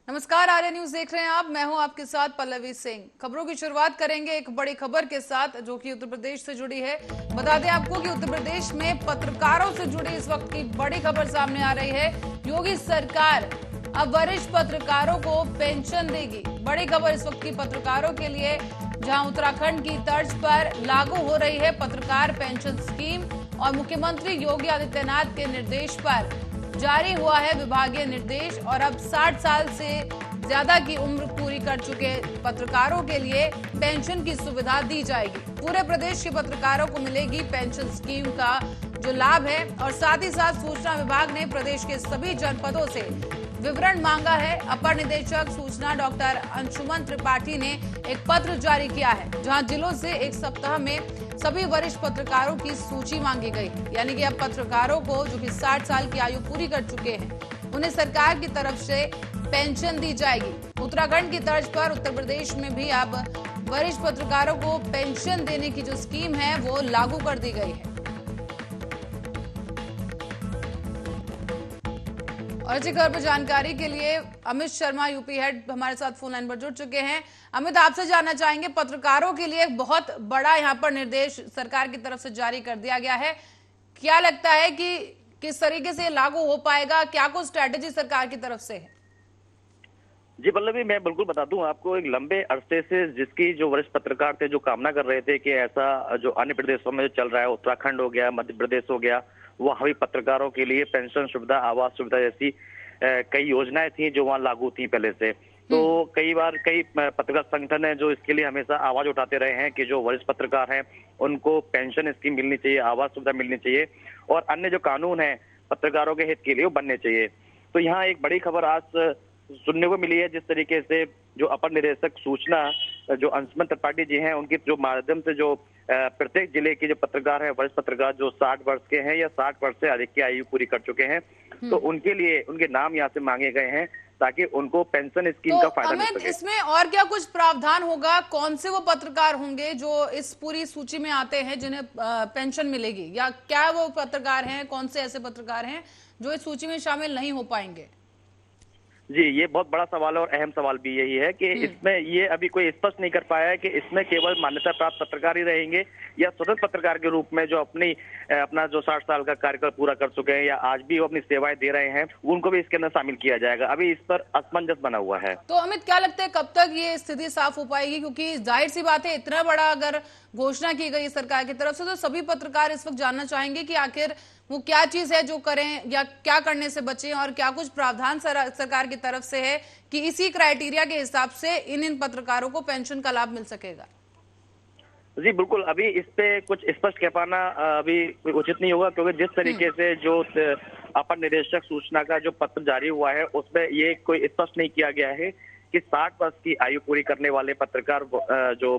नमस्कार, आर्य न्यूज देख रहे हैं आप। मैं हूं आपके साथ पल्लवी सिंह। खबरों की शुरुआत करेंगे एक बड़ी खबर के साथ जो कि उत्तर प्रदेश से जुड़ी है। बता दें आपको कि उत्तर प्रदेश में पत्रकारों से जुड़ी इस वक्त की बड़ी खबर सामने आ रही है। योगी सरकार अब वरिष्ठ पत्रकारों को पेंशन देगी। बड़ी खबर इस वक्त की पत्रकारों के लिए, जहां उत्तराखंड की तर्ज पर लागू हो रही है पत्रकार पेंशन स्कीम और मुख्यमंत्री योगी आदित्यनाथ के निर्देश पर जारी हुआ है विभागीय निर्देश। और अब 60 साल से ज्यादा की उम्र पूरी कर चुके पत्रकारों के लिए पेंशन की सुविधा दी जाएगी। पूरे प्रदेश के पत्रकारों को मिलेगी पेंशन स्कीम का जो लाभ है। और साथ ही साथ सूचना विभाग ने प्रदेश के सभी जनपदों से विवरण मांगा है। अपर निदेशक सूचना डॉक्टर अंशुमन त्रिपाठी ने एक पत्र जारी किया है, जहां जिलों से एक सप्ताह में सभी वरिष्ठ पत्रकारों की सूची मांगी गई। यानी कि अब पत्रकारों को जो कि 60 साल की आयु पूरी कर चुके हैं, उन्हें सरकार की तरफ से पेंशन दी जाएगी। उत्तराखंड की तर्ज पर उत्तर प्रदेश में भी अब वरिष्ठ पत्रकारों को पेंशन देने की जो स्कीम है वो लागू कर दी गई है। और इसी खबर पर जानकारी के लिए अमित शर्मा यूपी हेड हमारे साथ फोन लाइन पर जुड़ चुके हैं। अमित, आपसे जानना चाहेंगे, पत्रकारों के लिए एक बहुत बड़ा यहाँ पर निर्देश सरकार की तरफ से जारी कर दिया गया है। क्या लगता है कि किस तरीके से लागू हो पाएगा? क्या कुछ स्ट्रेटेजी सरकार की तरफ से है? जी पल्लवी, मैं बिल्कुल बता दूं आपको, एक लंबे अरसे से जिसकी जो वरिष्ठ पत्रकार थे जो कामना कर रहे थे कि ऐसा जो अन्य प्रदेशों में चल रहा है, उत्तराखंड हो गया, मध्य प्रदेश हो गया, वहाँ भी पत्रकारों के लिए पेंशन सुविधा, आवास सुविधा जैसी कई योजनाएं थी जो वहाँ लागू थी पहले से। तो कई बार कई पत्रकार संगठन है जो इसके लिए हमेशा आवाज उठाते रहे हैं कि जो वरिष्ठ पत्रकार हैं उनको पेंशन स्कीम मिलनी चाहिए, आवास सुविधा मिलनी चाहिए और अन्य जो कानून है पत्रकारों के हित के लिए वो बनने चाहिए। तो यहाँ एक बड़ी खबर आज सुनने को मिली है, जिस तरीके से जो अपर निदेशक सूचना जो अंशुमन त्रिपाठी जी हैं, उनके जो माध्यम से जो प्रत्येक जिले के जो पत्रकार हैं, वरिष्ठ पत्रकार जो 60 वर्ष के हैं या 60 वर्ष से अधिक की आयु पूरी कर चुके हैं, तो उनके लिए उनके नाम यहाँ से मांगे गए हैं ताकि उनको पेंशन स्कीम का फायदा मिल सके। इसमें और क्या कुछ प्रावधान होगा? कौन से वो पत्रकार होंगे जो इस पूरी सूची में आते हैं जिन्हें पेंशन मिलेगी, या क्या वो पत्रकार हैं, कौन से ऐसे पत्रकार हैं जो इस सूची में शामिल नहीं हो पाएंगे? जी, ये बहुत बड़ा सवाल है और अहम सवाल भी यही है कि इसमें ये अभी कोई स्पष्ट नहीं कर पाया है कि इसमें केवल मान्यता प्राप्त पत्रकार ही रहेंगे या स्वतंत्र पत्रकार के रूप में जो अपना जो 60 साल का कार्यकाल पूरा कर चुके हैं या आज भी वो अपनी सेवाएं दे रहे हैं, उनको भी इसके अंदर शामिल किया जाएगा। अभी इस पर असमंजस बना हुआ है। तो अमित, क्या लगता है कब तक ये स्थिति साफ हो पाएगी? क्योंकि जाहिर सी बात है, इतना बड़ा अगर घोषणा की गई सरकार की तरफ से तो सभी पत्रकार इस वक्त जानना चाहेंगे कि आखिर वो क्या चीज है जो करें या क्या करने से बचें, और क्या कुछ प्रावधान सरकार की तरफ से है कि इसी क्राइटेरिया के हिसाब से इन पत्रकारों को पेंशन का लाभ मिल सकेगा। जी बिल्कुल, अभी इस पे कुछ स्पष्ट कह पाना अभी उचित नहीं होगा, क्योंकि जिस तरीके से जो अपर निदेशक सूचना का जो पत्र जारी हुआ है उसमें ये कोई स्पष्ट नहीं किया गया है कि 60 वर्ष की आयु पूरी करने वाले पत्रकार जो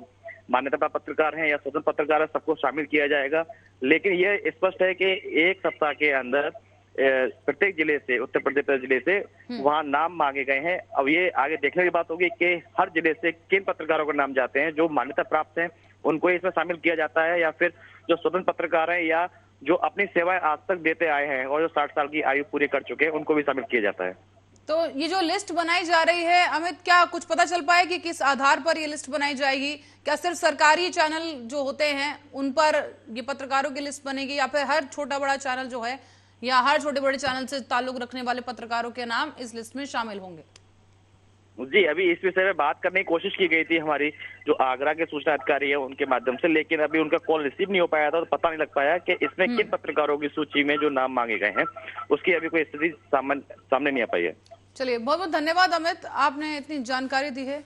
मान्यता प्राप्त पत्रकार हैं या स्वतंत्र पत्रकार है, सबको शामिल किया जाएगा। लेकिन ये स्पष्ट है कि एक सप्ताह के अंदर प्रत्येक जिले से, उत्तर प्रदेश जिले से वहाँ नाम मांगे गए हैं। अब ये आगे देखने की बात होगी कि हर जिले से किन पत्रकारों के नाम जाते हैं, जो मान्यता प्राप्त हैं उनको इसमें शामिल किया जाता है या फिर जो स्वतंत्र पत्रकार हैं या जो अपनी सेवाएं आज तक देते आए हैं और जो 60 साल की आयु पूरी कर चुके हैं उनको भी शामिल किया जाता है। तो ये जो लिस्ट बनाई जा रही है अमित, क्या कुछ पता चल पाए कि किस आधार पर ये लिस्ट बनाई जाएगी? क्या सिर्फ सरकारी चैनल जो होते हैं उन पर ये पत्रकारों की लिस्ट बनेगी, या फिर हर छोटा बड़ा चैनल जो है या हर छोटे बड़े चैनल से ताल्लुक रखने वाले पत्रकारों के नाम इस लिस्ट में शामिल होंगे? जी, अभी इस विषय में बात करने की कोशिश की गई थी हमारी जो आगरा के सूचना अधिकारी है उनके माध्यम से, लेकिन अभी उनका कॉल रिसीव नहीं हो पाया था, तो पता नहीं लग पाया कि इसमें किन पत्रकारों की सूची में जो नाम मांगे गए हैं उसकी अभी कोई स्थिति सामने नहीं आ पाई है। चलिए, बहुत बहुत धन्यवाद अमित, आपने इतनी जानकारी दी है।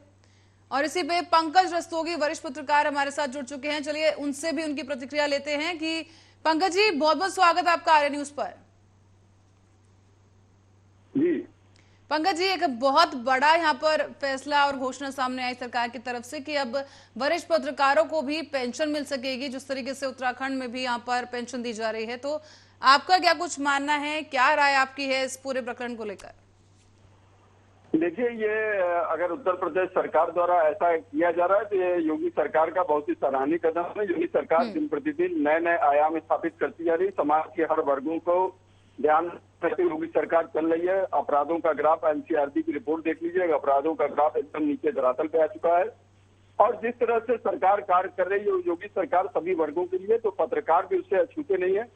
और इसी पे पंकज रस्तोगी वरिष्ठ पत्रकार हमारे साथ जुड़ चुके हैं। चलिए उनसे भी उनकी प्रतिक्रिया लेते हैं। कि पंकज जी, बहुत बहुत स्वागत है आपका आर्य न्यूज पर। जी पंकज जी, एक बहुत बड़ा यहाँ पर फैसला और घोषणा सामने आई सरकार की तरफ से कि अब वरिष्ठ पत्रकारों को भी पेंशन मिल सकेगी, जिस तरीके से उत्तराखंड में भी यहाँ पर पेंशन दी जा रही है। तो आपका क्या कुछ मानना है, क्या राय आपकी है इस पूरे प्रकरण को लेकर? देखिए, ये अगर उत्तर प्रदेश सरकार द्वारा ऐसा किया जा रहा है तो ये योगी सरकार का बहुत ही सराहनीय कदम है। योगी सरकार दिन प्रतिदिन नए नए आयाम स्थापित करती जा रही, समाज के हर वर्गों को ध्यान रखते योगी सरकार चल रही है। अपराधों का ग्राफ एनसीआरबी की रिपोर्ट देख लीजिए, अपराधों का ग्राफ एकदम नीचे धरातल पे आ चुका है। और जिस तरह से सरकार कार्य कर रही है योगी सरकार सभी वर्गों के लिए, तो पत्रकार भी उससे अछूते नहीं है।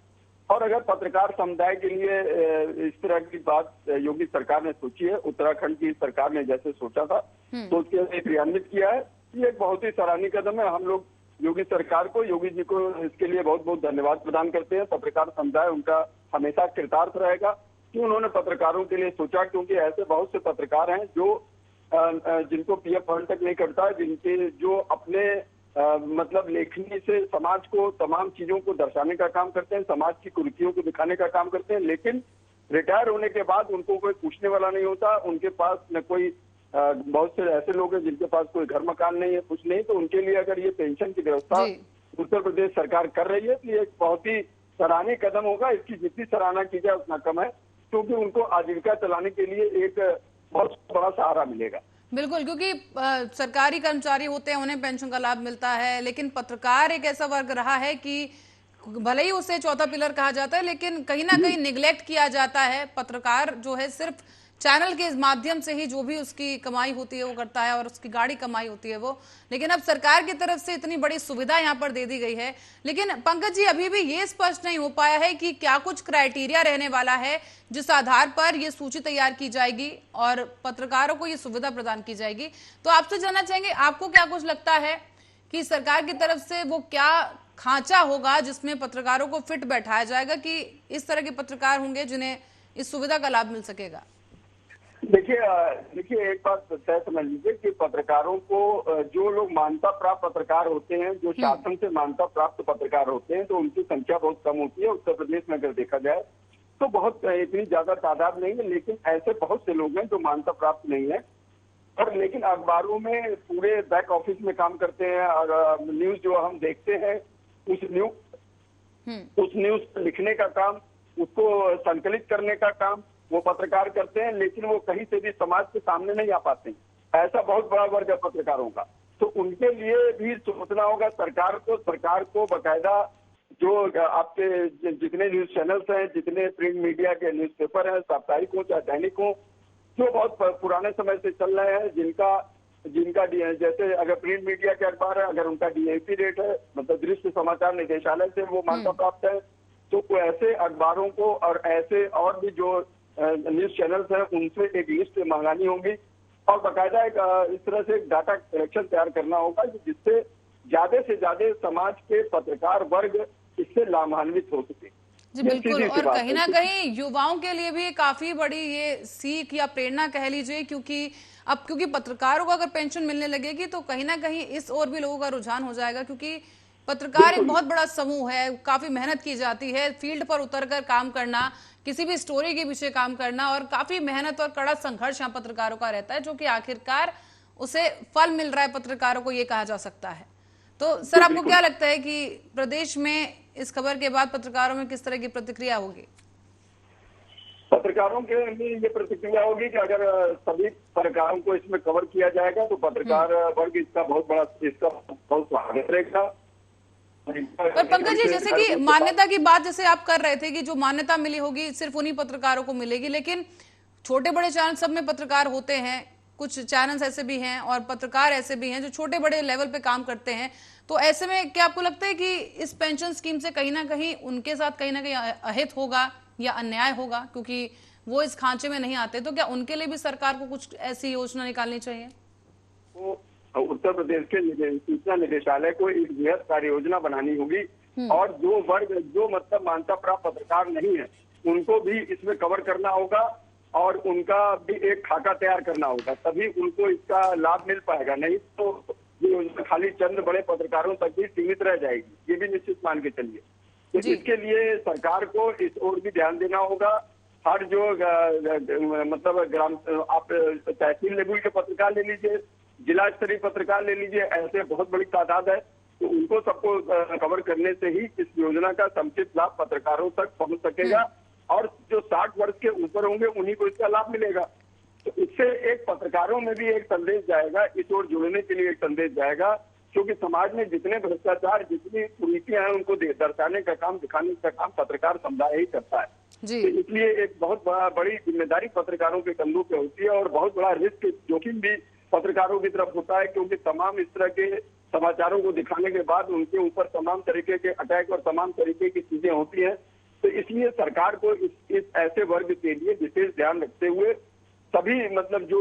और अगर पत्रकार समुदाय के लिए इस तरह की बात योगी सरकार ने सोची है, उत्तराखंड की सरकार ने जैसे सोचा था तो उसके लिए क्रियान्वित किया है, ये एक बहुत ही सराहनीय कदम है। हम लोग योगी सरकार को, योगी जी को इसके लिए बहुत बहुत धन्यवाद प्रदान करते हैं। पत्रकार समुदाय उनका हमेशा कृतार्थ रहेगा कि उन्होंने पत्रकारों के लिए सोचा, क्योंकि ऐसे बहुत से पत्रकार हैं जो जिनको पीएफ फंड तक नहीं करता, जिनके जो अपने मतलब लेखनी से समाज को तमाम चीजों को दर्शाने का काम करते हैं, समाज की कुरीतियों को दिखाने का काम करते हैं, लेकिन रिटायर होने के बाद उनको कोई पूछने वाला नहीं होता। उनके पास न कोई बहुत से ऐसे लोग हैं जिनके पास कोई घर मकान नहीं है, कुछ नहीं, तो उनके लिए अगर ये पेंशन की व्यवस्था उत्तर प्रदेश सरकार कर रही है तो ये एक बहुत ही सराहनीय कदम होगा। इसकी जितनी सराहना की जाए उतना कम है, क्योंकि उनको आजीविका चलाने के लिए एक बहुत बड़ा सहारा मिलेगा। बिल्कुल, क्योंकि सरकारी कर्मचारी होते हैं, उन्हें पेंशन का लाभ मिलता है, लेकिन पत्रकार एक ऐसा वर्ग रहा है कि भले ही उसे चौथा पिलर कहा जाता है, लेकिन कहीं ना कहीं निगलेक्ट किया जाता है। पत्रकार जो है सिर्फ चैनल के माध्यम से ही जो भी उसकी कमाई होती है वो करता है, और उसकी गाड़ी कमाई होती है वो। लेकिन अब सरकार की तरफ से इतनी बड़ी सुविधा यहाँ पर दे दी गई है, लेकिन पंकज जी अभी भी ये स्पष्ट नहीं हो पाया है कि क्या कुछ क्राइटेरिया रहने वाला है जिस आधार पर ये सूची तैयार की जाएगी और पत्रकारों को ये सुविधा प्रदान की जाएगी। तो आपसे जानना चाहेंगे, आपको क्या कुछ लगता है कि सरकार की तरफ से वो क्या खांचा होगा जिसमें पत्रकारों को फिट बैठाया जाएगा कि इस तरह के पत्रकार होंगे जिन्हें इस सुविधा का लाभ मिल सकेगा? देखिए एक बात तय समझ लीजिए कि पत्रकारों को, जो लोग मान्यता प्राप्त पत्रकार होते हैं, जो शासन से मान्यता प्राप्त पत्रकार होते हैं, तो उनकी संख्या बहुत कम होती है। उत्तर प्रदेश में अगर देखा जाए तो बहुत इतनी ज्यादा तादाद नहीं है, लेकिन ऐसे बहुत से लोग हैं जो मान्यता प्राप्त नहीं है और लेकिन अखबारों में पूरे बैक ऑफिस में काम करते हैं। और न्यूज जो हम देखते हैं उस न्यूज लिखने का काम, उसको संकलित करने का काम वो पत्रकार करते हैं, लेकिन वो कहीं से भी समाज के सामने नहीं आ पाते हैं। ऐसा बहुत बड़ा वर्ग है पत्रकारों का, तो उनके लिए भी सोचना होगा सरकार को बाकायदा जो आपके जितने न्यूज चैनल्स हैं, जितने प्रिंट मीडिया के न्यूज़पेपर हैं, साप्ताहिक हो चाहे दैनिक हो, जो बहुत पुराने समय से चल रहे हैं, जिनका जैसे अगर प्रिंट मीडिया के अखबार है, अगर उनका डीएमपी रेट है, मतलब दृश्य समाचार निदेशालय से वो मान्यता प्राप्त है, तो ऐसे अखबारों को और ऐसे और भी जो न्यूज चैनल्स हैं उनसे एक लिस्ट मंगानी होगी और बाकायदा इस तरह से एक डाटा कलेक्शन तैयार करना होगा जिससे ज्यादा से ज्यादा समाज के पत्रकार वर्ग इससे लाभान्वित हो सके। जी बिल्कुल, और कहीं ना कहीं युवाओं के लिए भी काफी बड़ी ये सीख या प्रेरणा कह लीजिए, क्योंकि पत्रकारों को अगर पेंशन मिलने लगेगी तो कहीं ना कहीं इस ओर भी लोगों का रुझान हो जाएगा, क्योंकि पत्रकार एक बहुत बड़ा समूह है, काफी मेहनत की जाती है, फील्ड पर उतरकर काम करना, किसी भी स्टोरी के पीछे काम करना, और काफी मेहनत और कड़ा संघर्ष यहाँ पत्रकारों का रहता है, जो कि आखिरकार उसे फल मिल रहा है पत्रकारों को, ये कहा जा सकता है। तो सर आपको क्या लगता है कि प्रदेश में इस खबर के बाद पत्रकारों में किस तरह की प्रतिक्रिया होगी? पत्रकारों के लिए ये प्रतिक्रिया होगी कि अगर सभी पत्रकारों को इसमें कवर किया जाएगा तो पत्रकार वर्ग इसका बहुत स्वागत रहेगा। पर पंकज जी, जैसे कि मान्यता की बात जैसे आप कर रहे थे कि जो मान्यता मिली होगी सिर्फ उन्हीं पत्रकारों को मिलेगी, लेकिन छोटे बड़े चैनल सब में पत्रकार होते हैं, कुछ चैनल्स ऐसे भी हैं और पत्रकार ऐसे भी हैं जो छोटे बड़े लेवल पे काम करते हैं। तो ऐसे में क्या आपको लगता है कि इस पेंशन स्कीम से कहीं ना कहीं उनके साथ कहीं ना कहीं अहित होगा या अन्याय होगा, क्योंकि वो इस खांचे में नहीं आते? तो क्या उनके लिए भी सरकार को कुछ ऐसी योजना निकालनी चाहिए? तो उत्तर प्रदेश के सूचना निदेशालय को एक बृहद कार्य योजना बनानी होगी और जो वर्ग जो मतलब मान्यता प्राप्त पत्रकार नहीं है उनको भी इसमें कवर करना होगा और उनका भी एक खाका तैयार करना होगा, तभी उनको इसका लाभ मिल पाएगा। नहीं तो ये योजना खाली चंद बड़े पत्रकारों तक भी सीमित रह जाएगी, ये भी निश्चित मान के चलिए। तो इसके लिए सरकार को इस ओर भी ध्यान देना होगा। हर जो मतलब ग्राम आप तहसील लेवल के पत्रकार ले लीजिए, जिला स्तरीय पत्रकार ले लीजिए, ऐसे बहुत बड़ी तादाद है, तो उनको सबको कवर करने से ही इस योजना का समुचित लाभ पत्रकारों तक पहुंच सकेगा और जो 60 वर्ष के ऊपर होंगे उन्हीं को इसका लाभ मिलेगा। तो इससे एक पत्रकारों में भी एक संदेश जाएगा, इस ओर जुड़ने के लिए एक संदेश जाएगा क्योंकि समाज में जितने भ्रष्टाचार, जितनी कुरीतियां हैं, उनको दर्शाने का काम, दिखाने का काम पत्रकार समुदाय ही करता है। जी। तो इसलिए एक बहुत बड़ी जिम्मेदारी पत्रकारों के कंधों पे होती है और बहुत बड़ा रिस्क, जोखिम भी पत्रकारों की तरफ होता है, क्योंकि तमाम इस तरह के समाचारों को दिखाने के बाद उनके ऊपर तमाम तरीके के अटैक और तमाम तरीके की चीजें होती हैं। तो इसलिए सरकार को इस ऐसे वर्ग के लिए विशेष ध्यान रखते हुए सभी मतलब जो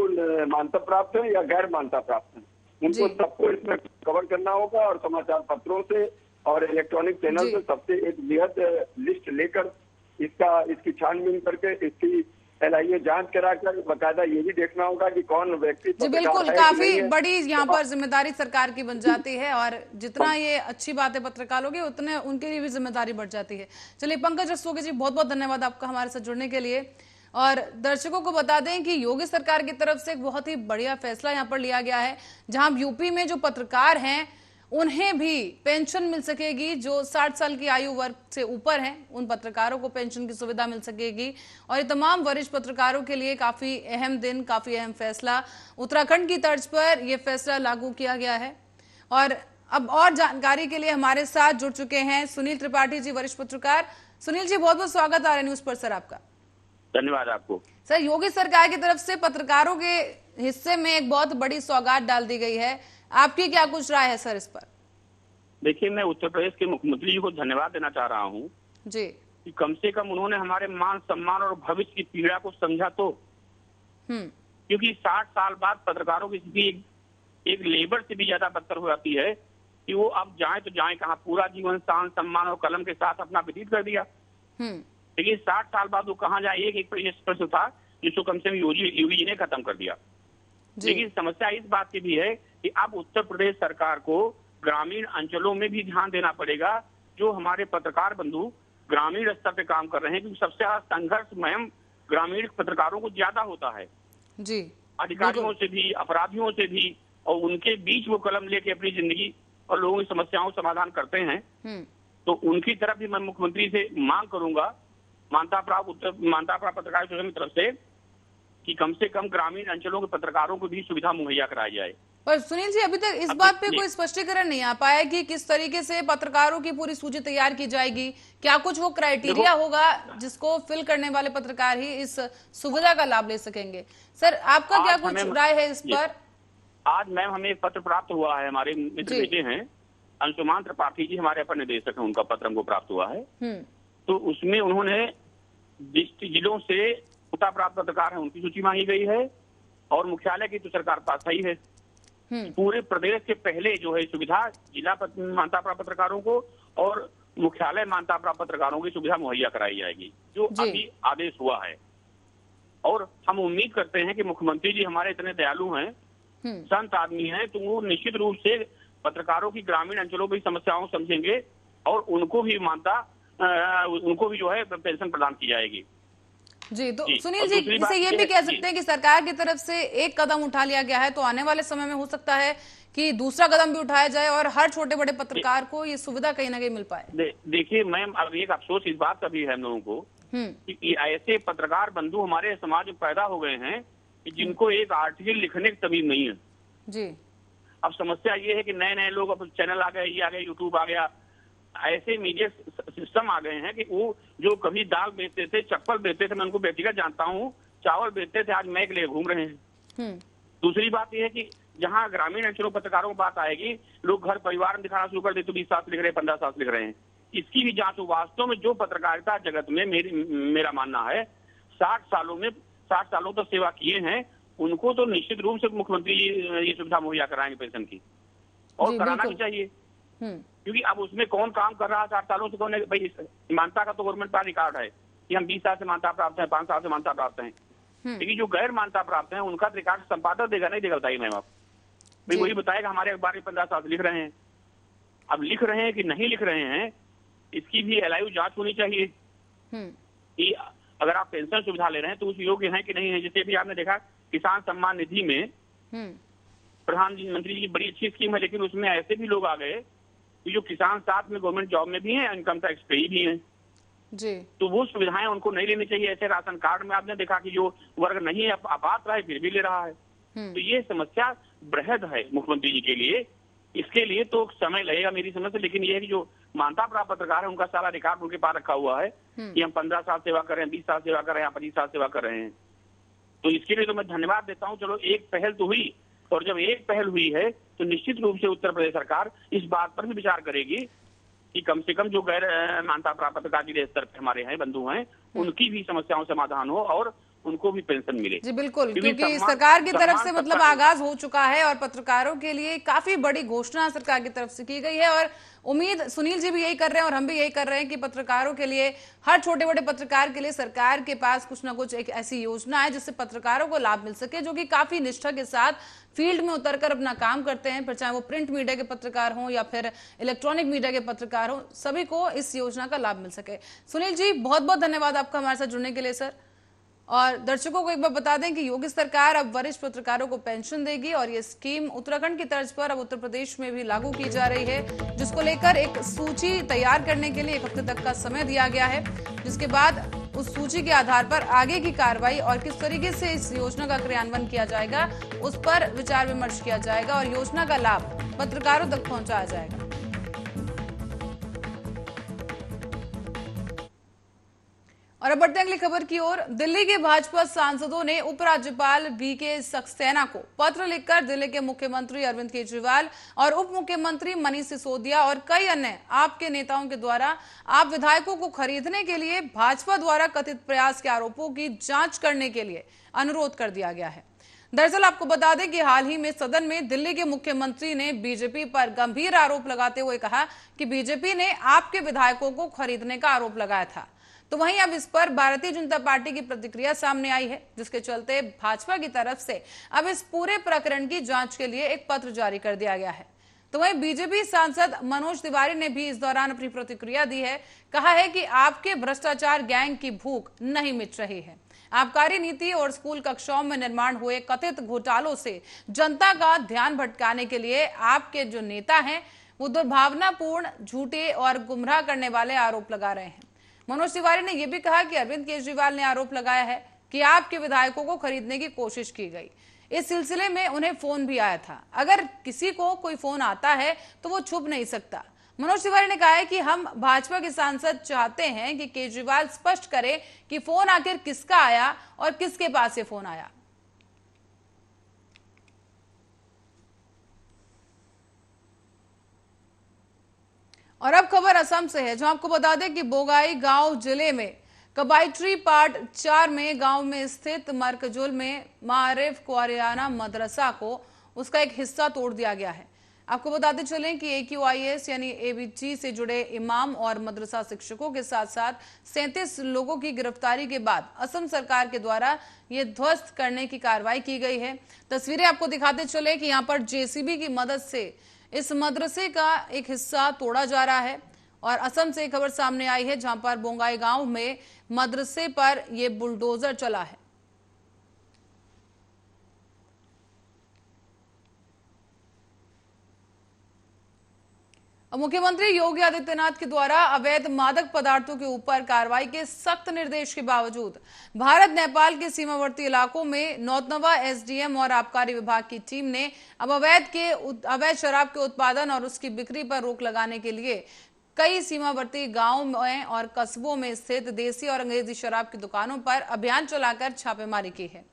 मान्यता प्राप्त है या गैर मान्यता प्राप्त है, उनको सबको इसमें कवर करना होगा और समाचार पत्रों से और इलेक्ट्रॉनिक चैनल से सबसे एक बृहद लिस्ट लेकर इसकी छानबीन करके इसकी एनआईए जांच कराकर बकायदा ये भी देखना होगा कि कौन व्यक्ति जी बिल्कुल, काफी बड़ी यहाँ पर जिम्मेदारी सरकार की बन जाती है और जितना ये अच्छी बात है पत्रकारों की, उतने उनके लिए भी जिम्मेदारी बढ़ जाती है। चलिए पंकज रस्तोगी जी, बहुत बहुत धन्यवाद आपका हमारे साथ जुड़ने के लिए। और दर्शकों को बता दें कि योगी सरकार की तरफ से एक बहुत ही बढ़िया फैसला यहाँ पर लिया गया है, जहां यूपी में जो पत्रकार हैं उन्हें भी पेंशन मिल सकेगी। जो 60 साल की आयु वर्ग से ऊपर हैं उन पत्रकारों को पेंशन की सुविधा मिल सकेगी। और ये तमाम वरिष्ठ पत्रकारों के लिए काफी अहम दिन, काफी अहम फैसला। उत्तराखंड की तर्ज पर यह फैसला लागू किया गया है। और अब और जानकारी के लिए हमारे साथ जुड़ चुके हैं सुनील त्रिपाठी जी, वरिष्ठ पत्रकार। सुनील जी, बहुत बहुत स्वागत आर्य न्यूज पर सर आपका। धन्यवाद आपको। सर, योगी सरकार की तरफ से पत्रकारों के हिस्से में एक बहुत बड़ी सौगात डाल दी गई है, आपकी क्या कुछ राय है सर इस पर? देखिए, मैं उत्तर प्रदेश के मुख्यमंत्री जी को धन्यवाद देना चाह रहा हूँ जी कि कम से कम उन्होंने हमारे मान सम्मान और भविष्य की पीड़ा को समझा तो। क्योंकि 60 साल बाद पत्रकारों की स्थिति एक लेबर से भी ज्यादा बदतर हो जाती है कि वो अब जाए तो जाए कहाँ। पूरा जीवन शान सम्मान और कलम के साथ अपना व्यतीत कर दिया, लेकिन 60 साल बाद वो कहाँ जाए, एक प्रश्न था जिसको कम से कम योगी जी ने खत्म कर दिया। लेकिन समस्या इस बात की भी है कि अब उत्तर प्रदेश सरकार को ग्रामीण अंचलों में भी ध्यान देना पड़ेगा। जो हमारे पत्रकार बंधु ग्रामीण स्तर पे काम कर रहे हैं, क्योंकि सबसे ज्यादा संघर्ष मुहिम ग्रामीण पत्रकारों को ज्यादा होता है जी, अधिकारियों से भी, अपराधियों से भी, और उनके बीच वो कलम लेके अपनी जिंदगी और लोगों की समस्याओं का समाधान करते हैं। तो उनकी तरफ भी मैं मुख्यमंत्री से मांग करूंगा, मान्यता प्राप्त पत्रकार एसोसिएशन की तरफ से, कि कम से कम ग्रामीण अंचलों के पत्रकारों को भी सुविधा मुहैया कराई जाए। पर सुनील जी, अभी तक इस बात पे कोई स्पष्टीकरण नहीं आ पाया कि किस तरीके से पत्रकारों की पूरी सूची तैयार की जाएगी। क्या कुछ वो क्राइटेरिया होगा जिसको फिल करने वाले पत्रकार ही इस सुविधा का लाभ ले सकेंगे? सर, आपका क्या कुछ राय है इस पर? आज मैम हमें एक पत्र प्राप्त हुआ है, हमारे मित्र बेटे हैं अंशुमान त्रिपाठी जी, हमारे अपर निदेशक हैं, उनका पत्र हमको प्राप्त हुआ है। तो उसमें उन्होंने जिलों से कोटा प्राप्त पत्रकार है उनकी सूची मांगी गई है, और मुख्यालय की तो सरकार पास ही है। पूरे प्रदेश के पहले जो है सुविधा जिला मान्यता प्राप्त पत्रकारों को और मुख्यालय मान्यता प्राप्त पत्रकारों की सुविधा मुहैया कराई जाएगी, जो अभी आदेश हुआ है। और हम उम्मीद करते हैं कि मुख्यमंत्री जी हमारे इतने दयालु हैं, संत आदमी हैं, तो वो निश्चित रूप से पत्रकारों की ग्रामीण अंचलों की समस्याओं समझेंगे और उनको भी उनको भी जो है पेंशन प्रदान की जाएगी। जी, तो सुनील जी, इसे ये भी कह सकते हैं कि सरकार की तरफ से एक कदम उठा लिया गया है, तो आने वाले समय में हो सकता है कि दूसरा कदम भी उठाया जाए और हर छोटे बड़े पत्रकार को ये सुविधा कहीं ना कहीं मिल पाए। देखिए मैम, अब एक अफसोस इस बात का भी है हम लोगों को कि ऐसे पत्रकार बंधु हमारे समाज में पैदा हो गए हैं कि जिनको एक आर्टिकल लिखने की तमीज नहीं है जी। अब समस्या ये है कि नए नए लोग, अब चैनल आ गए, ये आ गए, यूट्यूब आ गया, ऐसे मीडिया सिस्टम आ गए हैं कि वो जो कभी दाल बेचते थे, चप्पल बेचते थे, मैं उनको व्यक्तिगत जानता हूँ, चावल बेचते थे, आज मैक ले घूम रहे हैं। दूसरी बात यह है कि जहाँ ग्रामीण अंचलों पत्रकारों की बात आएगी, लोग घर परिवार में दिखाना शुरू कर देते, 20 साल लिख रहे हैं, 15 साल लिख रहे हैं। इसकी भी जांच हो। वास्तव में जो पत्रकारिता जगत में मेरा मानना है 60 सालों तक सेवा किए हैं, उनको तो निश्चित रूप से मुख्यमंत्री ये सुविधा मुहैया कराएंगे पेंशन की, और कराना भी चाहिए। क्योंकि अब उसमें कौन काम कर रहा है 60 सालों से, कौन है भाई? मान्यता का तो गवर्नमेंट का रिकॉर्ड है कि हम 20 साल से मान्यता प्राप्त हैं, 5 साल से मान्यता प्राप्त हैं, लेकिन जो गैर मान्यता प्राप्त हैं उनका रिकॉर्ड संपादक देगा, नहीं देगा? बताइए मैम आप। भाई वही बताएगा हमारे अखबार में 15 साल से लिख रहे हैं। अब लिख रहे हैं कि नहीं लिख रहे हैं, इसकी भी एलआईयू जांच होनी चाहिए कि अगर आप पेंशन सुविधा ले रहे हैं तो उस योग्य है कि नहीं है। जैसे भी आपने देखा किसान सम्मान निधि में प्रधानमंत्री की बड़ी अच्छी स्कीम है, लेकिन उसमें ऐसे भी लोग आ गए कि जो किसान साथ में गवर्नमेंट जॉब में भी हैं, इनकम टैक्स पेई भी हैं जी। तो वो सुविधाएं उनको नहीं लेनी चाहिए। ऐसे राशन कार्ड में आपने देखा कि जो वर्ग नहीं अपात्र है फिर भी ले रहा है। तो ये समस्या बृहद है मुख्यमंत्री जी के लिए इसके लिए तो समय लगेगा मेरी समझ से, लेकिन ये है कि जो मान्यता प्राप्त पत्रकार है उनका सारा रिकॉर्ड उनके पास रखा हुआ है कि हम 15 साल सेवा कर रहे हैं, 20 साल सेवा कर रहे हैं, 25 साल सेवा कर रहे हैं। तो इसके लिए तो मैं धन्यवाद देता हूँ। चलो एक पहल तो हुई, और जब एक पहल हुई है तो निश्चित रूप से उत्तर प्रदेश सरकार इस बात पर भी विचार करेगी कि कम से कम जो गैर मान्यता प्राप्त पत्रकार जिले स्तर पर हमारे हैं बंधु हैं, उनकी भी समस्याओं समाधान हो और उनको भी पेंशन मिले। जी बिल्कुल, क्योंकि सरकार की तरफ से मतलब आगाज हो चुका है और पत्रकारों के लिए काफी बड़ी घोषणा सरकार की तरफ से की गई है, और उम्मीद सुनील जी भी यही कर रहे हैं और हम भी यही कर रहे हैं कि पत्रकारों के लिए, हर छोटे बड़े पत्रकार के लिए सरकार के पास कुछ ना कुछ एक ऐसी योजना है जिससे पत्रकारों को लाभ मिल सके, जो कि काफी निष्ठा के साथ फील्ड में उतरकर अपना काम करते हैं, फिर चाहे वो प्रिंट मीडिया के पत्रकार हों या फिर इलेक्ट्रॉनिक मीडिया के पत्रकार हों, सभी को इस योजना का लाभ मिल सके। सुनील जी बहुत बहुत धन्यवाद आपका हमारे साथ जुड़ने के लिए सर। और दर्शकों को एक बार बता दें कि योगी सरकार अब वरिष्ठ पत्रकारों को पेंशन देगी, और ये स्कीम उत्तराखंड की तर्ज पर अब उत्तर प्रदेश में भी लागू की जा रही है, जिसको लेकर एक सूची तैयार करने के लिए 1 हफ्ते तक का समय दिया गया है, जिसके बाद उस सूची के आधार पर आगे की कार्रवाई और किस तरीके से इस योजना का क्रियान्वयन किया जाएगा उस पर विचार विमर्श किया जाएगा और योजना का लाभ पत्रकारों तक पहुंचाया जाएगा। और अब बढ़ते हैं अगली खबर की ओर। दिल्ली के भाजपा सांसदों ने उपराज्यपाल वीके सक्सेना को पत्र लिखकर दिल्ली के मुख्यमंत्री अरविंद केजरीवाल और उप मुख्यमंत्री मनीष सिसोदिया और कई अन्य आपके नेताओं के द्वारा आप विधायकों को खरीदने के लिए भाजपा द्वारा कथित प्रयास के आरोपों की जांच करने के लिए अनुरोध कर दिया गया है। दरअसल आपको बता दें कि हाल ही में सदन में दिल्ली के मुख्यमंत्री ने बीजेपी पर गंभीर आरोप लगाते हुए कहा कि बीजेपी ने आपके विधायकों को खरीदने का आरोप लगाया था। तो वहीं अब इस पर भारतीय जनता पार्टी की प्रतिक्रिया सामने आई है, जिसके चलते भाजपा की तरफ से अब इस पूरे प्रकरण की जांच के लिए एक पत्र जारी कर दिया गया है। तो वहीं बीजेपी सांसद मनोज तिवारी ने भी इस दौरान अपनी प्रतिक्रिया दी है। कहा है कि आपके भ्रष्टाचार गैंग की भूख नहीं मिट रही है। आबकारी नीति और स्कूल कक्षाओं में निर्माण हुए कथित घोटालों से जनता का ध्यान भटकाने के लिए आपके जो नेता हैं वो दुर्भावनापूर्ण, झूठे और गुमराह करने वाले आरोप लगा रहे हैं। मनोज तिवारी ने यह भी कहा कि अरविंद केजरीवाल ने आरोप लगाया है कि आपके विधायकों को खरीदने की कोशिश की गई। इस सिलसिले में उन्हें फोन भी आया था। अगर किसी को कोई फोन आता है तो वो छुप नहीं सकता। मनोज तिवारी ने कहा है कि हम भाजपा के सांसद चाहते हैं कि केजरीवाल स्पष्ट करे कि फोन आखिर किसका आया और किसके पास ये फोन आया। और अब खबर असम से है, जहां आपको बता दें कि बोगाई गांव जिले में कबाइट्री पार्ट 4 में गांव में स्थित मरकजुल में मारिफ क्वारियाना मदरसा को उसका एक हिस्सा तोड़ दिया गया है। आपको बताते चलें कि AQIS यानी ABG से जुड़े इमाम और मदरसा शिक्षकों के साथ साथ 37 लोगों की गिरफ्तारी के बाद असम सरकार के द्वारा ये ध्वस्त करने की कार्रवाई की गई है। तस्वीरें आपको दिखाते चले कि यहाँ पर JCB की मदद से इस मदरसे का एक हिस्सा तोड़ा जा रहा है। और असम से खबर सामने आई है जहां पर बोंगाई गांव में मदरसे पर यह बुलडोजर चला है। मुख्यमंत्री योगी आदित्यनाथ के द्वारा अवैध मादक पदार्थों के ऊपर कार्रवाई के सख्त निर्देश के बावजूद भारत नेपाल के सीमावर्ती इलाकों में नौतनवा SDM और आबकारी विभाग की टीम ने अब अवैध शराब के उत्पादन और उसकी बिक्री पर रोक लगाने के लिए कई सीमावर्ती गांवों में और कस्बों में स्थित देसी और अंग्रेजी शराब की दुकानों पर अभियान चलाकर छापेमारी की है।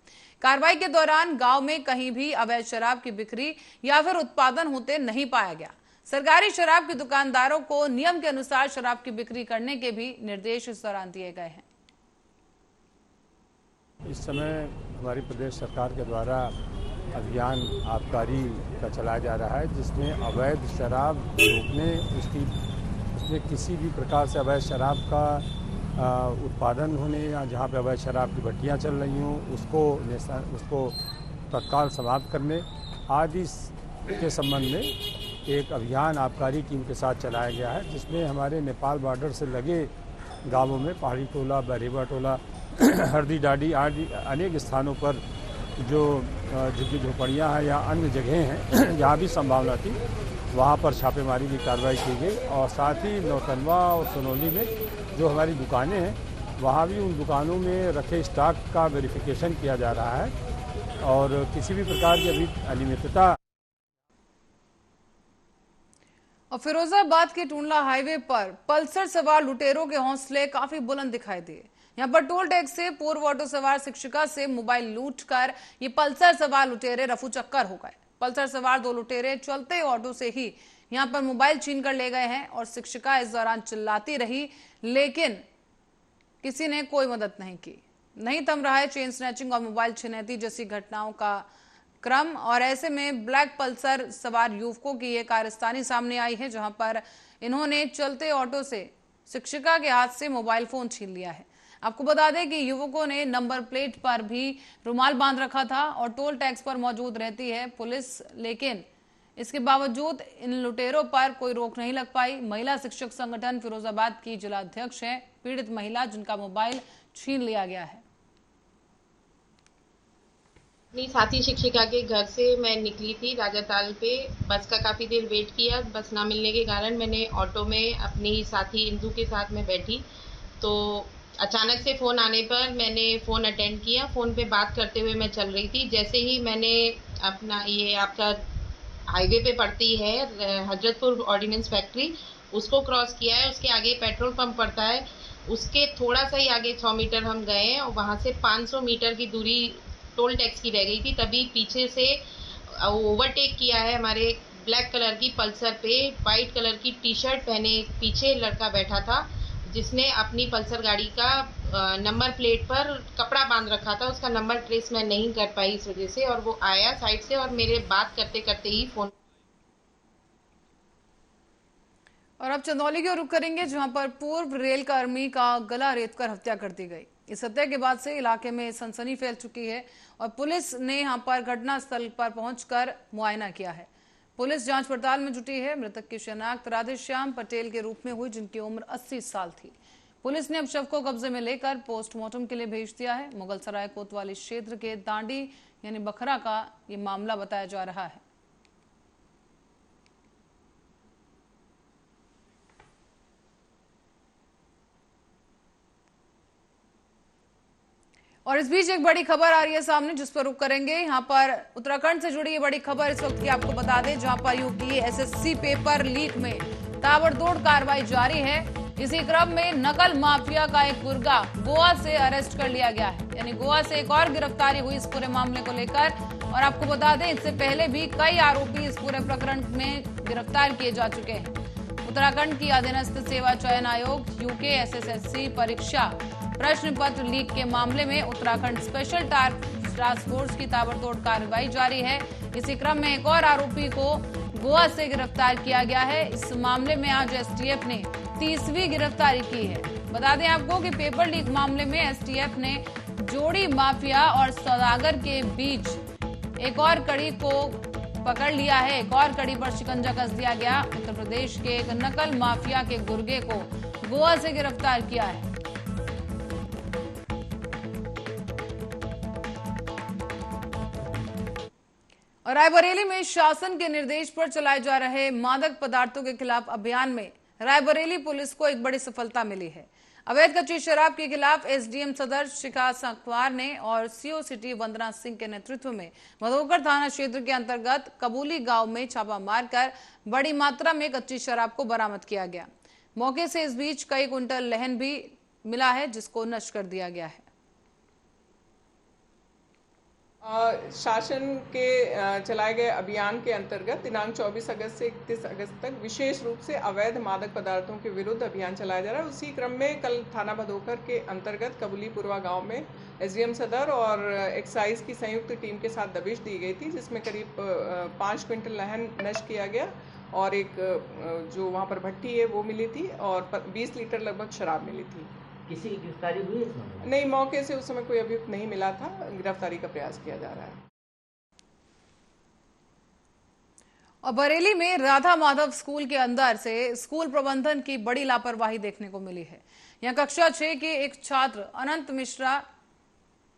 कार्रवाई के दौरान गांव में कहीं भी अवैध शराब की बिक्री या फिर उत्पादन होते नहीं पाया गया। सरकारी शराब के दुकानदारों को नियम के अनुसार शराब की बिक्री करने के भी निर्देश इस दौरान दिए गए हैं। इस समय हमारी प्रदेश सरकार के द्वारा अभियान आबकारी का चलाया जा रहा है, जिसमें अवैध शराब रोकने, उसमें किसी भी प्रकार से अवैध शराब का उत्पादन होने या जहाँ पे अवैध शराब की भट्टियाँ चल रही हों उसको तत्काल समाप्त करने आदि के संबंध में एक अभियान आबकारी टीम के साथ चलाया गया है, जिसमें हमारे नेपाल बॉर्डर से लगे गांवों में पहाड़ी टोला, बरेवा टोला, हरदी डाडी आदि अनेक स्थानों पर जो झुग्गी झोपड़ियाँ हैं या अन्य जगहें हैं जहाँ भी संभावना थी वहाँ पर छापेमारी की कार्रवाई की गई। और साथ ही नौतनवा और सोनौली में जो हमारी दुकानें हैं वहाँ भी उन दुकानों में रखे स्टॉक का वेरिफिकेशन किया जा रहा है और किसी भी प्रकार की अभी अनियमितता और फिरोजाबाद के टूंडला हाईवे पर पल्सर सवार लुटेरों के हौसले काफी बुलंद दिखाई दिए। यहां पर टोल टैक्स से पूर्व ऑटो सवार शिक्षिका से मोबाइल लूटकर ये पल्सर सवार लुटेरे रफू चक्कर हो गए। पल्सर सवार 2 लुटेरे चलते ऑटो से ही यहां पर मोबाइल छीन कर ले गए हैं और शिक्षिका इस दौरान चिल्लाती रही, लेकिन किसी ने कोई मदद नहीं की। नहीं थम रहा है चेन स्नैचिंग और मोबाइल छिनैती जैसी घटनाओं का क्रम। और ऐसे में ब्लैक पल्सर सवार युवकों की ये कारस्तानी सामने आई है, जहां पर इन्होंने चलते ऑटो से शिक्षिका के हाथ से मोबाइल फोन छीन लिया है। आपको बता दें कि युवकों ने नंबर प्लेट पर भी रुमाल बांध रखा था और टोल टैक्स पर मौजूद रहती है पुलिस, लेकिन इसके बावजूद इन लुटेरों पर कोई रोक नहीं लग पाई। महिला शिक्षक संगठन फिरोजाबाद की जिला अध्यक्ष है पीड़ित महिला, जिनका मोबाइल छीन लिया गया है। अपनी साथी शिक्षिका के घर से मैं निकली थी राजाताल पे। बस का काफ़ी देर वेट किया, बस ना मिलने के कारण मैंने ऑटो में अपनी साथी इंदू के साथ में बैठी, तो अचानक से फ़ोन आने पर मैंने फ़ोन अटेंड किया। फ़ोन पे बात करते हुए मैं चल रही थी। जैसे ही मैंने अपना ये आपका हाईवे पे पड़ती है हजरतपुर ऑर्डिनेंस फैक्ट्री, उसको क्रॉस किया है, उसके आगे पेट्रोल पंप पड़ता है, उसके थोड़ा सा ही आगे 100 मीटर हम गए हैं और वहाँ से 500 मीटर की दूरी टोल टैक्स की रह गई थी। तभी पीछे से ओवरटेक किया है हमारे ब्लैक कलर की पल्सर पे। वाइट कलर की टी शर्ट पहने पीछे लड़का बैठा था, जिसने अपनी पल्सर गाड़ी का नंबर प्लेट पर कपड़ा बांध रखा था। उसका नंबर ट्रेस मैं नहीं कर पाई इस वजह से, और वो आया साइड से और मेरे बात करते करते ही फोन। और अब चंदौली की ओर रुख करेंगे, जहां पर पूर्व रेल कर्मी का गला रेतकर हत्या कर दी गई। इस हत्या के बाद से इलाके में सनसनी फैल चुकी है और पुलिस ने यहां पर घटनास्थल पर पहुंचकर मुआयना किया है। पुलिस जांच पड़ताल में जुटी है। मृतक की शिनाख्त राधेश्याम पटेल के रूप में हुई, जिनकी उम्र 80 साल थी। पुलिस ने अब शव को कब्जे में लेकर पोस्टमार्टम के लिए भेज दिया है। मुगलसराय कोतवाली क्षेत्र के दांडी यानी बखरा का ये मामला बताया जा रहा है। और इस बीच एक बड़ी खबर आ रही है सामने, जिस पर रुक करेंगे। यहाँ पर उत्तराखंड से जुड़ी ये बड़ी खबर इस वक्त की आपको बता दें, जहां पर यूपी एसएससी पेपर लीक में ताबड़तोड़ कार्रवाई जारी है। इसी क्रम में नकल माफिया का एक गुर्गा गोवा से अरेस्ट कर लिया गया है, यानी गोवा से एक और गिरफ्तारी हुई इस पूरे मामले को लेकर। और आपको बता दें, इससे पहले भी कई आरोपी इस पूरे प्रकरण में गिरफ्तार किए जा चुके हैं। उत्तराखंड की अधीनस्थ सेवा चयन आयोग यूके एसएससी परीक्षा प्रश्न पत्र लीक के मामले में उत्तराखंड स्पेशल टास्क फोर्स की ताबड़तोड़ कार्रवाई जारी है। इसी क्रम में एक और आरोपी को गोवा से गिरफ्तार किया गया है। इस मामले में आज एसटीएफ ने 30वीं गिरफ्तारी की है। बता दें आपको कि पेपर लीक मामले में एसटीएफ ने जोड़ी माफिया और सौदागर के बीच एक और कड़ी को पकड़ लिया है। एक और कड़ी पर शिकंजा कस दिया गया। उत्तर प्रदेश के एक नकल माफिया के गुर्गे को गोवा से गिरफ्तार किया है। और रायबरेली में शासन के निर्देश पर चलाए जा रहे मादक पदार्थों के खिलाफ अभियान में रायबरेली पुलिस को एक बड़ी सफलता मिली है। अवैध कच्ची शराब के खिलाफ एसडीएम सदर शिखा संकवार ने और सीओ सिटी वंदना सिंह के नेतृत्व में मधोकर थाना क्षेत्र के अंतर्गत कबूली गांव में छापा मारकर बड़ी मात्रा में कच्ची शराब को बरामद किया गया। मौके से इस बीच कई कुंटल लहन भी मिला है, जिसको नष्ट कर दिया गया है। शासन के चलाए गए अभियान के अंतर्गत दिनांक 24 अगस्त से 31 अगस्त तक विशेष रूप से अवैध मादक पदार्थों के विरुद्ध अभियान चलाया जा रहा है। उसी क्रम में कल थाना भदोकर के अंतर्गत कबूलीपुरवा गांव में एसडीएम सदर और एक्साइज की संयुक्त टीम के साथ दबिश दी गई थी, जिसमें करीब 5 क्विंटल लहन नष्ट किया गया और एक जो वहाँ पर भट्टी है वो मिली थी और 20 लीटर लगभग शराब मिली थी। किसी की गिरफ्तारी हुई है? नहीं, मौके से उस समय कोई अभियुक्त नहीं मिला था। गिरफ्तारी का प्रयास किया जा रहा है। और बरेली में राधा माधव स्कूल के अंदर से स्कूल प्रबंधन की बड़ी लापरवाही देखने को मिली है। यहाँ कक्षा 6 के एक छात्र अनंत मिश्रा,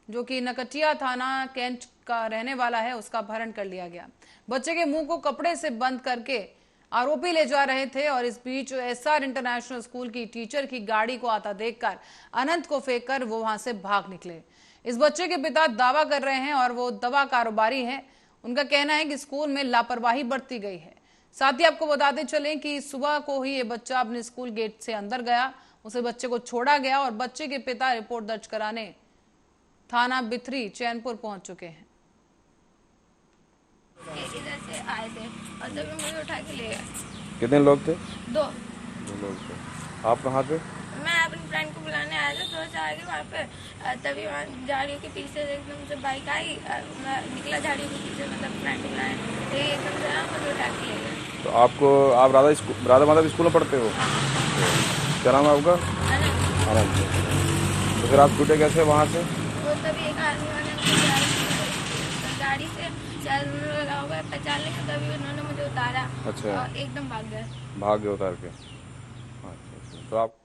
जो कि नकटिया थाना कैंट का रहने वाला है, उसका अपहरण कर लिया गया। बच्चे के मुंह को कपड़े से बंद करके आरोपी ले जा रहे थे और इस बीच एसआर इंटरनेशनल स्कूल की टीचर की गाड़ी को आता देखकर अनंत को फेंककर वो वहां से भाग निकले। इस बच्चे के पिता दावा कर रहे हैं और वो दवा कारोबारी हैं। उनका कहना है कि स्कूल में लापरवाही बरती गई है। साथ ही आपको बताते चलें कि सुबह को ही ये बच्चा अपने स्कूल गेट से अंदर गया, उसे बच्चे को छोड़ा गया और बच्चे के पिता रिपोर्ट दर्ज कराने थाना बिथरी चैनपुर पहुंच चुके हैं। इधर से आए थे और तभी मुझे उठा के ले गए। कितने लोग थे? दो लोग थे। आप कहाँ थे? मैं अपनी फ्रेंड को बुलाने आया था, थोड़ा सा आगे वहाँ पे, तभी वहाँ झाड़ियों के पीछे एकदम से बाइक आई, मैं निकला झाड़ियों के पीछे, मतलब फ्रेंड को बुलाया, तो एकदम से मुझे उठा के ले गए। तो आप राधा माधव स्कूल में पढ़ते हो? क्या नाम है आपका? आनंद। तो फिर आप छूटे कैसे वहाँ से? वो तभी एक आदमी वाले गाड़ी से शायद उन्होंने लगा होगा पहचानने के, तभी उन्होंने मुझे उतारा। अच्छा। और एकदम भाग गए उतार के। अच्छा। तो आप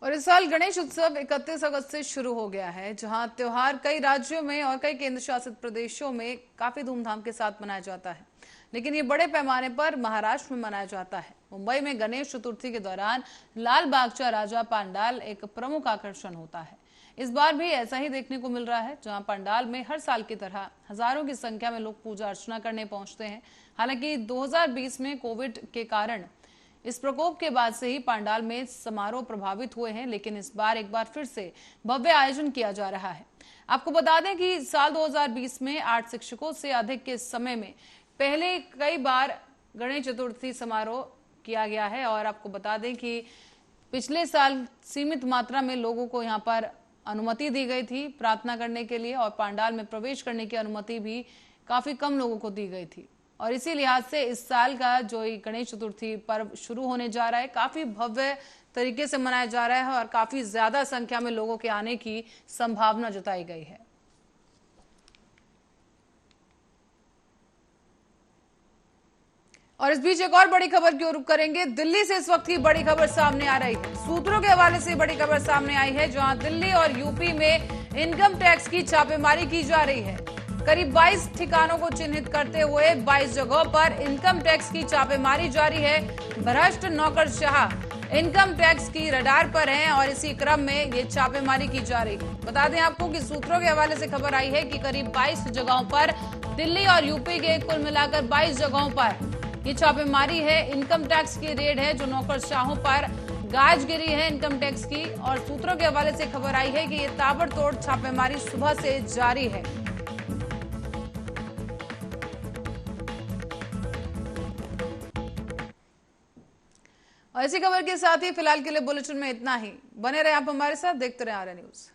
और इस साल गणेश उत्सव 31 अगस्त से शुरू हो गया है, जहां त्योहार कई राज्यों में और कई केंद्र शासित प्रदेशों में काफी धूमधाम के साथ मनाया जाता है, लेकिन ये बड़े पैमाने पर महाराष्ट्र में मनाया जाता है। मुंबई में गणेश चतुर्थी के दौरान लाल बागचा राजा पंडाल एक प्रमुख आकर्षण होता है। इस बार भी ऐसा ही देखने को मिल रहा है, जहां पंडाल में हर साल की तरह हजारों की संख्या में लोग पूजा अर्चना करने पहुंचते हैं। हालांकि 2020 में कोविड के कारण इस प्रकोप के बाद से ही पंडाल में समारोह प्रभावित हुए हैं, लेकिन इस बार एक बार फिर से भव्य आयोजन किया जा रहा है। आपको बता दें कि साल 2020 में 8 शिक्षकों से अधिक के समय में पहले कई बार गणेश चतुर्थी समारोह किया गया है। और आपको बता दें कि पिछले साल सीमित मात्रा में लोगों को यहाँ पर अनुमति दी गई थी प्रार्थना करने के लिए, और पंडाल में प्रवेश करने की अनुमति भी काफी कम लोगों को दी गई थी। और इसी लिहाज से इस साल का जो गणेश चतुर्थी पर्व शुरू होने जा रहा है, काफी भव्य तरीके से मनाया जा रहा है और काफी ज्यादा संख्या में लोगों के आने की संभावना जताई गई है। और इस बीच एक और बड़ी खबर की ओर रुख करेंगे। दिल्ली से इस वक्त की बड़ी खबर सामने आ रही है। सूत्रों के हवाले से बड़ी खबर सामने आई है, जहां दिल्ली और यूपी में इनकम टैक्स की छापेमारी की जा रही है। करीब 22 ठिकानों को चिन्हित करते हुए 22 जगहों पर इनकम टैक्स की छापेमारी जारी है। भ्रष्ट नौकरशाह इनकम टैक्स की रडार पर हैं और इसी क्रम में ये छापेमारी की जा रही है। बता दें आपको कि सूत्रों के हवाले से खबर आई है कि करीब 22 जगहों पर दिल्ली और यूपी के कुल मिलाकर 22 जगहों पर ये छापेमारी है। इनकम टैक्स की रेड है जो नौकरशाहों पर गाजगिरी है इनकम टैक्स की। और सूत्रों के हवाले से खबर आई है कि ये ताबड़तोड़ छापेमारी सुबह से जारी है। और इसी खबर के साथ ही फिलहाल के लिए बुलेटिन में इतना ही। बने रहे आप हमारे साथ, देखते रहे आर्या न्यूज।